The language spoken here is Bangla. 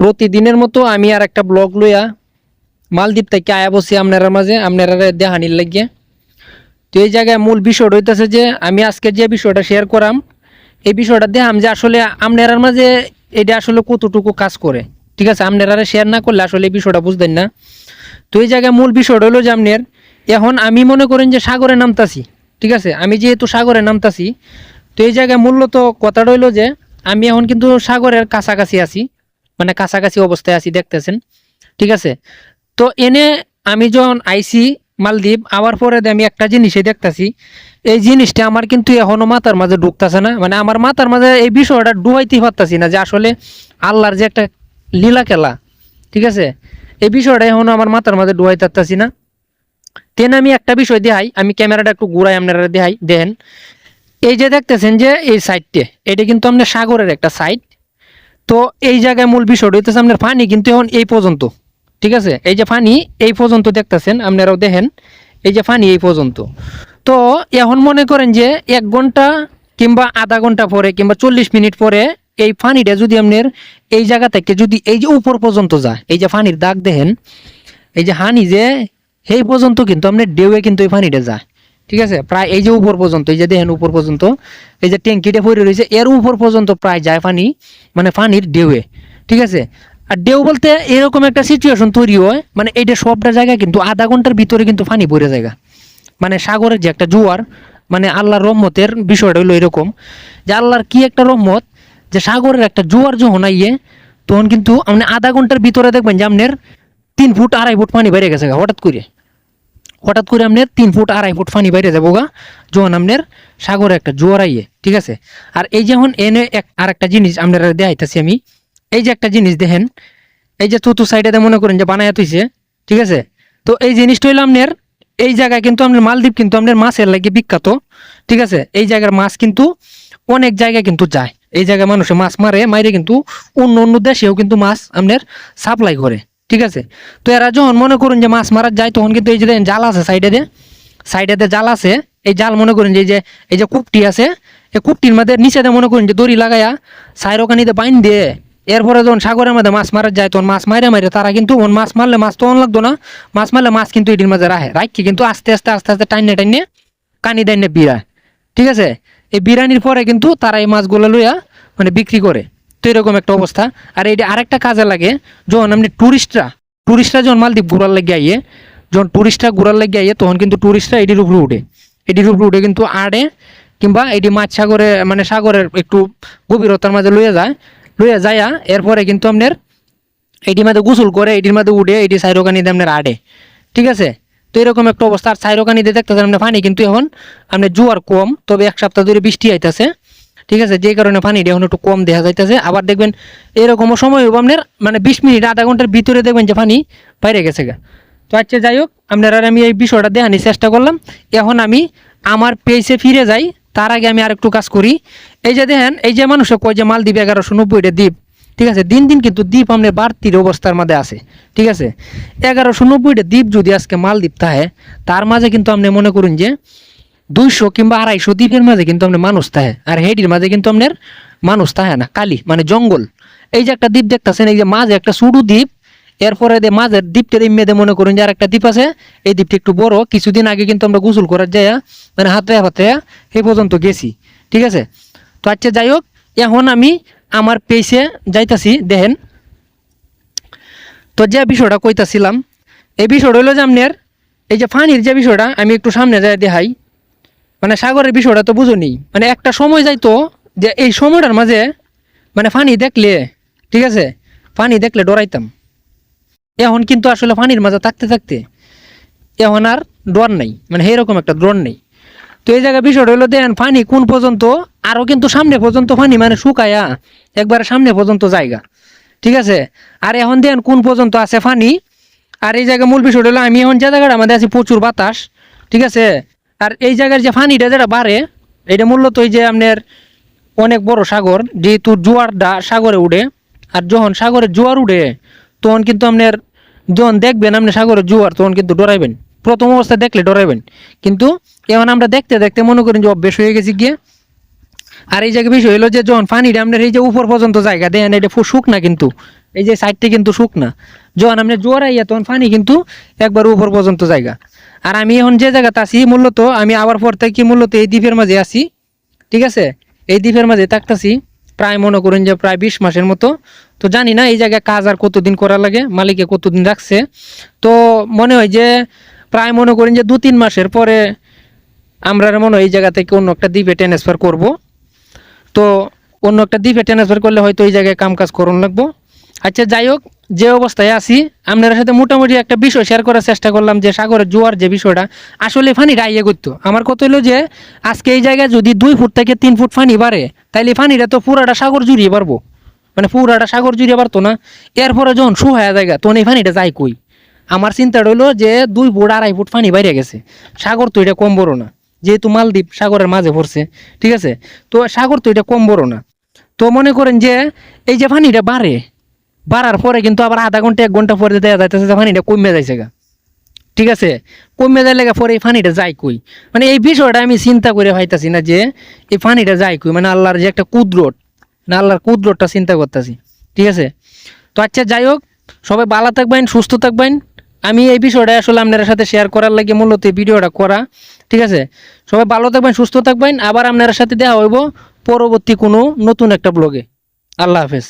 প্রতিদিনের মতো আমি আর একটা ব্লগ লইয়া মালদ্বীপ থেকে আয়া বসি আপনারা মাঝে আপনারা দেখানির লাগিয়ে। তো এই জায়গায় মূল বিষয়টা হইতেছে যে আমি আজকে যে বিষয়টা শেয়ার করাম এই বিষয়টা দেখাম যে আসলে আপনার মাঝে এটা আসলে কতটুকু কাজ করে। ঠিক আছে, আপনারা শেয়ার না করলে আসলে এই বিষয়টা বুঝতেন না। তো এই জায়গায় মূল বিষয়টা হলো যে আপনার এখন আমি মনে করেন যে সাগরে নামতাছি। ঠিক আছে, আমি যেহেতু সাগরে নামতাছি তো এই জায়গায় মূলত কথাটা হইলো যে আমি এখন কিন্তু সাগরের কাছাকাছি আছি, মানে কাছাকাছি অবস্থায় আছি দেখতেছেন। ঠিক আছে, তো এনে আমি যখন আইসি মালদ্বীপ আবার পরে আমি একটা জিনিসই দেখতাছি, এই জিনিসটা আমার কিন্তু এখনো মাথার মাঝে ঢুকতেছে না, মানে আমার মাথার মাঝে এই বিষয়টা ডুবাইতে পারতাছি না যে আসলে আল্লাহর যে একটা লীলা খেলা। ঠিক আছে, এই বিষয়টা এখনো আমার মাথার মাঝে ডুবাইতে পারতাছি না। তেন আমি একটা বিষয় দেখাই, আমি ক্যামেরাটা একটু ঘুরাই আপনারা দেখাই দেখেন। এই যে দেখতেছেন যে এই সাইডটে এটা কিন্তু আপনার সাগরের একটা সাইড। তো এই জায়গায় মূল বিষয়টা হইতেছে আপনার পানি কিন্তু এখন এই পর্যন্ত। ঠিক আছে, এই যে পানি এই পর্যন্ত দেখতেছেন আপনারাও দেখেন, এই যে পানি এই পর্যন্ত। তো এখন মনে করেন যে 1 ঘন্টা কিংবা আধা ঘন্টা পরে কিংবা 40 মিনিট পরে এই পানিটা যদি আপনার এই জায়গা থেকে যদি এই যে উপর পর্যন্ত যায়, এই যে পানির দাগ দেখেন, এই যে হানি যে এই পর্যন্ত কিন্তু আপনার ঢেউয়ে কিন্তু এই পানিটা যায়। ঠিক আছে, প্রায় এই যে উপর পর্যন্ত, এই যে দেখেন উপর পর্যন্ত এই যে ট্যাঙ্কিটা পড়ে রয়েছে এর উপর পর্যন্ত প্রায় যায় পানি, মানে পানির ঢেউয়ে। ঠিক আছে, আর ঢেউ বলতে এরকম একটা সিচুয়েশন তৈরি হয়, মানে এইটা সবটা জায়গায় কিন্তু আধা ঘন্টার ভিতরে কিন্তু পানি পড়ে যায়। মানে সাগরের যে একটা জোয়ার, মানে আল্লাহর রহমতের বিষয়টা হলো এরকম যে আল্লাহর কি একটা রহমত যে সাগরের একটা জোয়ার যখন আইয়ে তখন কিন্তু আপনি আধা ঘন্টার ভিতরে দেখবেন যে আপনার 3 ফুট 2.5 ফুট পানি বেড়ে গেছে হঠাৎ করে আপনার 3 ফুট 2.5 ফুট পানি বাইরে যাবো গা যখন আপনার সাগরে একটা জোয়ার আইয়ে। ঠিক আছে, আর এই যখন এনে আর একটা জিনিস আপনারা দেখাইতেছি আমি, এই যে একটা জিনিস দেখেন, এই যে চতুর্থ সাইডে মনে করেন যে বানায়া তুইছে। ঠিক আছে, তো এই জিনিসটা হইলো আপনার এই জায়গায় কিন্তু আপনার মালদ্বীপ কিন্তু আপনার মাছের লাগে বিখ্যাত। ঠিক আছে, এই জায়গার মাছ কিন্তু অনেক জায়গায় কিন্তু যায়, এই জায়গায় মানুষে মাছ মারে কিন্তু অন্য অন্য দেশেও কিন্তু মাছ আপনার সাপ্লাই করে। ঠিক আছে, তো এরা যখন মনে করুন যে মাছ মারা যায় তখন কিন্তু এই যে জাল আছে সাইডে জাল আছে, এই জাল মনে করেন যে এই যে কুপটি আছে, এই কুপটির মধ্যে নিচেতে মনে করেন যে দড়ি লাগাইয়া সাইরোকানিতে বাইন দিয়ে এরপরে যখন সাগরের মধ্যে মাছ মারা যায় তখন মাছ মারে তারা কিন্তু মাছ মারলে মাছ তখন লাগতো না, মাছ মারলে মাছ কিন্তু এটির মাঝে রাখি কিন্তু আস্তে আস্তে টাইনে কানি দাইনে বিড়ায়। ঠিক আছে, এই বিরানির পরে কিন্তু তারা এই মাছগুলো লইয়া মানে বিক্রি করে। তো এরকম একটা অবস্থা। আর এইটা আরেকটা কাজে লাগে, যখন আপনি টুরিস্টরা যখন মালদ্বীপ ঘোরার লেগে আইয়ে, যখন টুরিস্টরা ঘোরার লেগে আইয়ে তখন কিন্তু টুরিস্টরা এটির উপরে উঠে কিন্তু আড়ে কিংবা এটি মাছ সাগরে মানে সাগরের একটু গভীরতার মাঝে লইয়া যাইয়া এরপরে কিন্তু আপনার এটির মধ্যে গোসল করে এটির মধ্যে উঠে এটি সাইরোকানিতে আপনার আড়ে। ঠিক আছে, তো এরকম একটা অবস্থা। আর সাইরোকানিতে দেখতেছেন আপনার পানি কিন্তু এখন আপনার জোয়ার কম, তবে 1 সপ্তাহ ধরে বৃষ্টি আইতেছে। ঠিক আছে, যে কারণে পানিটা এখন একটু কম দেখা যাইতেছে। আবার দেখবেন এরকমও সময় হবো আপনার মানে 20 মিনিট আধা ঘন্টার ভিতরে দেখবেন যে পানি বাইরে গেছে গা। তো আচ্ছা যাই হোক, আপনারা আমি এই বিষয়টা দেখানোর চেষ্টা করলাম। এখন আমি আমার পেজে ফিরে যাই, তার আগে আমি আরেকটু কাজ করি। এই যে দেখেন, এই যে মানুষে কয় যে মালদ্বীপ 1190টা দ্বীপ। ঠিক আছে, দিন দিন কিন্তু দ্বীপ আপনার বাড়তির অবস্থার মধ্যে আছে। ঠিক আছে, 1190টা দ্বীপ যদি আজকে মালদ্বীপ থাকে, তার মাঝে কিন্তু আপনি মনে করুন যে 200 কিংবা 250 দ্বীপের মাঝে কিন্তু আপনার মানুষ থাকে, আর হেডির মাঝে কিন্তু আপনার মানুষ থাকে না, কালি মানে জঙ্গল। এই যে একটা দ্বীপ দেখতেছেন, এই যে মাঝে একটা ছোটো দ্বীপ, এরপরে মাঝের দ্বীপটার ইমেদে মনে করুন যে আর একটা দ্বীপ আছে, এই দ্বীপটা একটু বড়। কিছুদিন আগে কিন্তু আমরা গোসল করার যাইয়া মানে হাতে এই পর্যন্ত গেছি। ঠিক আছে, তো আচ্ছা যাই হোক, এখন আমি আমার পেজে যাইতাছি দেখেন। তো যে বিষয়টা কইতাছিলাম, এই বিষয়টা হলো যে আপনার এই যে পানির যে বিষয়টা আমি একটু সামনে যাই দেখাই। মানে সাগরের বিষয়টা তো বুঝুনি, মানে একটা সময় যাইতো যে এই সময়টার মাঝে মানে পানি দেখলে, ঠিক আছে, পানি দেখলে ডরাইতাম। এখন কিন্তু আসলে পানির মাঝে থাকতে এখন আর ডর নাই, মানে এরকম একটা ডর নেই। তো এই জায়গায় বিষয়টা হলো দেখেন পানি কোন পর্যন্ত, আরও কিন্তু সামনে পর্যন্ত পানি মানে শুকায়া একবারে সামনে পর্যন্ত জায়গা। ঠিক আছে, আর এখন দেখেন কোন পর্যন্ত আছে পানি। আর এই জায়গায় মূল বিষয়টা হলো আমি এখন যে জায়গাটা আমাদের আছি প্রচুর বাতাস। ঠিক আছে, আর এই জায়গার যে পানিটা যেটা বাড়ে এটা মূলত ওই যে আপনার অনেক বড় সাগর, যেহেতু জোয়ারটা সাগরে উঠে। আর যখন সাগরে জোয়ার উঠে তখন কিন্তু আপনার যখন দেখবেন আপনি সাগরের জোয়ার তখন কিন্তু ডরাইবেন, প্রথম অবস্থায় দেখলে ডরাইবেন, কিন্তু এখন আমরা দেখতে মনে করেন যে অভ্যেস হয়ে গেছি গিয়ে। আর এই জায়গায় বিষয় হলো যে যখন পানিটা আপনার এই যে উপর পর্যন্ত জায়গা দেখেন, এটা শুকনা কিন্তু এই যে সাইডটা কিন্তু শুকনা, যখন আপনি জোয়ার আইয়া তখন পানি কিন্তু একবার উপর পর্যন্ত জায়গা। আর আমি এখন যে জায়গাতে আছি মূলত আমি আবার পর থেকে মূলত এই দ্বীপের মাঝে আছি, ঠিক আছে। এই দ্বীপের মাঝে থাকতেছি প্রায় মনে করেন যে প্রায় 20 মাসের মতো। তো জানি না এই জায়গায় কাজ আর কতদিন করা লাগে, মালিকে কতদিন রাখছে। তো মনে হয় যে প্রায় মনে করেন যে 2-3 মাসের পরে আমরা মনে হয় এই জায়গা থেকে অন্য একটা দ্বীপে ট্রান্সফার করব। তো অন্য একটা দ্বীপে ট্রান্সফার করলে হয়তো এই জায়গায় কাম কাজ করুন লাগবো। আচ্ছা যাই হোক, যে অবস্থায় আছি আপনার সাথে মোটামুটি একটা বিষয় শেয়ার করার চেষ্টা করলাম, যে সাগরের জোয়ার যে বিষয়টা আসলে পানিটা আইয়ে করতো। আমার কথা হলো যে আজকে এই জায়গায় যদি 2 ফুট থেকে 3 ফুট পানি বাড়ে, তাইলে পানিটা তো পুরাটা সাগর জুড়িয়ে পারবো, মানে পুরাটা সাগর জুড়িয়ে পারতো না। এরপরে যখন শুহায়া জায়গা তখন এই পানিটা যায় কই। আমার চিন্তাটা হইলো যে 2 ফুট 2.5 ফুট পানি বাইরে গেছে, সাগর তো এটা কম বড় না, যেহেতু মালদ্বীপ সাগরের মাঝে পড়ছে, ঠিক আছে। তো সাগর তো এটা কম বড় না। তো মনে করেন যে এই যে পানিটা বাড়ার পরে কিন্তু আবার আধা ঘন্টা 1 ঘন্টা পরে দেখা যাইতেছে যে পানিটা কমে যাইছে গা, ঠিক আছে। কমে যাইলে পরে এই পানিটা যায় কই, মানে এই বিষয়টা আমি চিন্তা করে পাইতাছি না যে এই পানিটা যায় কই, মানে আল্লাহর যে একটা কুদরত, না আল্লাহর কুদরতটা চিন্তা করতেছি, ঠিক আছে। তো আচ্ছা যাই হোক, সবাই ভালো থাকবেন, সুস্থ থাকবেন। আমি এই বিষয়টা আসলে আপনার সাথে শেয়ার করার লাগে মূলত এই ভিডিওটা করা, ঠিক আছে। সবাই ভালো থাকবেন, সুস্থ থাকবেন। আবার আপনার সাথে দেখা হইব পরবর্তী কোনো নতুন একটা ব্লগে। আল্লাহ হাফেজ।